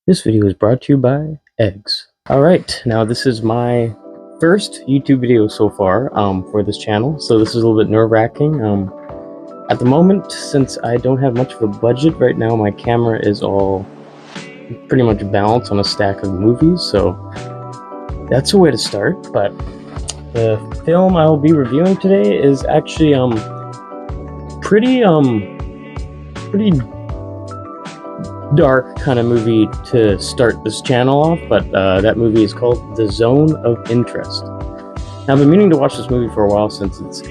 This video is brought to you by eggs. Alright, now this is my first YouTube video so far for this channel, so this is a little bit nerve-wracking. At the moment, since I don't have much of a budget right now, my camera is all pretty much balanced on a stack of movies, so that's a way to start. But the film I'll be reviewing today is actually pretty dark kind of movie to start this channel off, but that movie is called The Zone of Interest. Now, I've been meaning to watch this movie for a while, since it's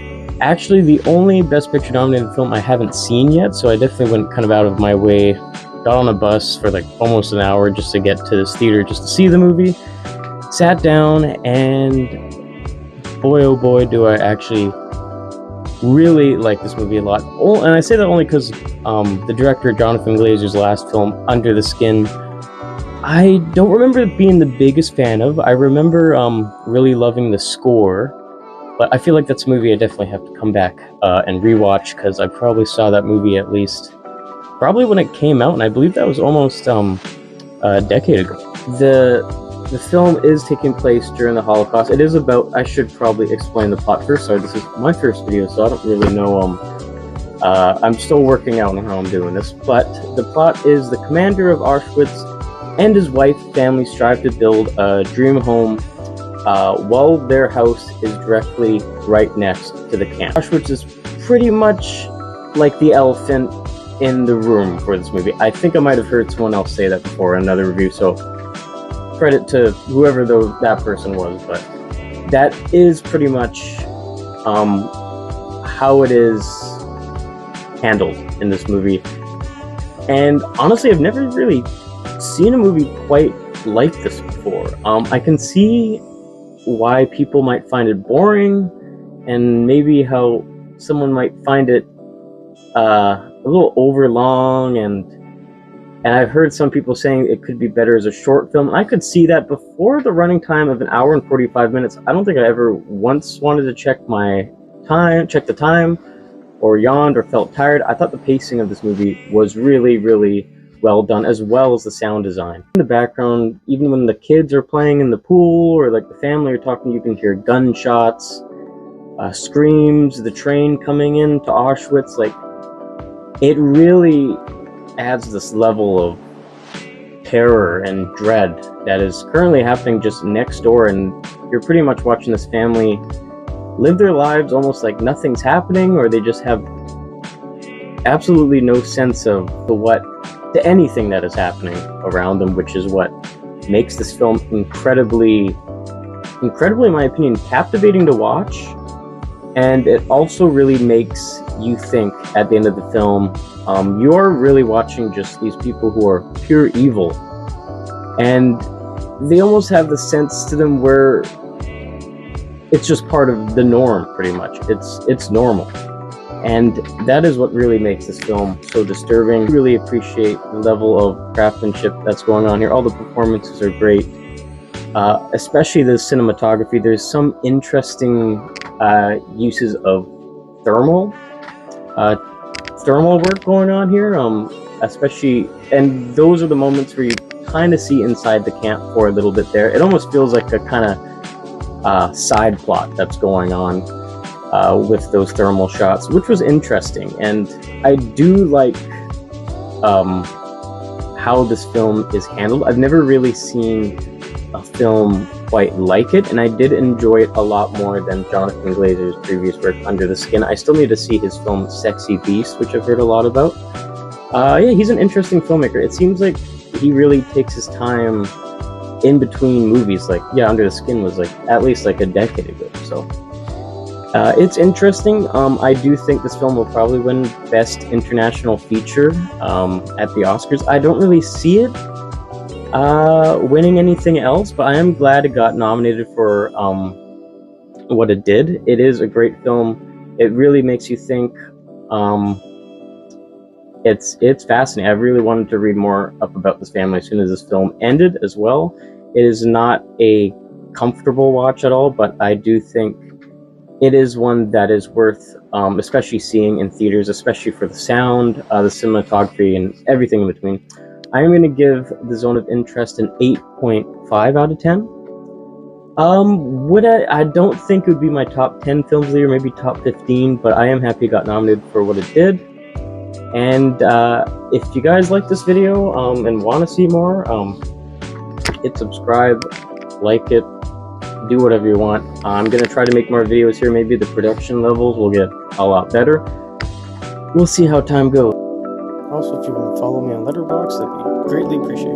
actually the only Best Picture nominated film I haven't seen yet, so I definitely went kind of out of my way, got on a bus for like almost an hour just to get to this theater just to see the movie, sat down, and boy oh boy do I actually really like this movie a lot. And I say that only because the director Jonathan Glazer's last film, Under the Skin, I don't remember being the biggest fan of. I remember really loving the score, but I feel like that's a movie I definitely have to come back and rewatch, because I probably saw that movie at least probably when it came out, and I believe that was almost a decade ago. The film is taking place during the Holocaust. It is about, I should probably explain the plot first. Sorry, this is my first video, so I don't really know, I'm still working out on how I'm doing this. But the plot is the commander of Auschwitz and his wife family strive to build a dream home while their house is directly right next to the camp. Auschwitz is pretty much like the elephant in the room for this movie. I think I might have heard someone else say that before in another review, so credit to whoever that person was, but that is pretty much how it is handled in this movie. And honestly, I've never really seen a movie quite like this before. I can see why people might find it boring, and maybe how someone might find it a little overlong, and I've heard some people saying it could be better as a short film. I could see that. Before the running time of an hour and 45 minutes, I don't think I ever once wanted to check the time, or yawned or felt tired. I thought the pacing of this movie was really, really well done, as well as the sound design. In the background, even when the kids are playing in the pool, or like the family are talking, you can hear gunshots, screams, the train coming in to Auschwitz. Like, it really adds this level of terror and dread that is currently happening just next door, and you're pretty much watching this family live their lives almost like nothing's happening, or they just have absolutely no sense of to anything that is happening around them, which is what makes this film incredibly, in my opinion, captivating to watch. And it also really makes you think at the end of the film, you're really watching just these people who are pure evil, and they almost have the sense to them where it's just part of the norm, pretty much. It's normal. And that is what really makes this film so disturbing. I really appreciate the level of craftsmanship that's going on here. All the performances are great, especially the cinematography. There's some interesting uses of thermal work going on here, especially, and those are the moments where you kind of see inside the camp for a little bit there. It almost feels like a kind of side plot that's going on with those thermal shots, which was interesting. And I do like how this film is handled. I've never really seen a film quite like it, and I did enjoy it a lot more than Jonathan Glazer's previous work, Under the Skin. I still need to see his film Sexy Beast, which I've heard a lot about. Yeah, he's an interesting filmmaker. It seems like he really takes his time in between movies. Like, yeah, Under the Skin was like at least like a decade ago, so it's interesting. I do think this film will probably win Best International Feature at the Oscars. I don't really see it winning anything else, but I am glad it got nominated for what it did. It is a great film. It really makes you think. It's fascinating. I really wanted to read more up about this family as soon as this film ended as well. It is not a comfortable watch at all, but I do think it is one that is worth especially seeing in theaters, especially for the sound, the cinematography, and everything in between. I'm going to give The Zone of Interest an 8.5 out of 10. I don't think it would be my top 10 films of the year, maybe top 15, but I am happy it got nominated for what it did. And if you guys like this video and want to see more, hit subscribe, like it, do whatever you want. I'm going to try to make more videos here. Maybe the production levels will get a lot better. We'll see how time goes. Also, if you want to follow me on Letterboxd, that'd be greatly appreciated.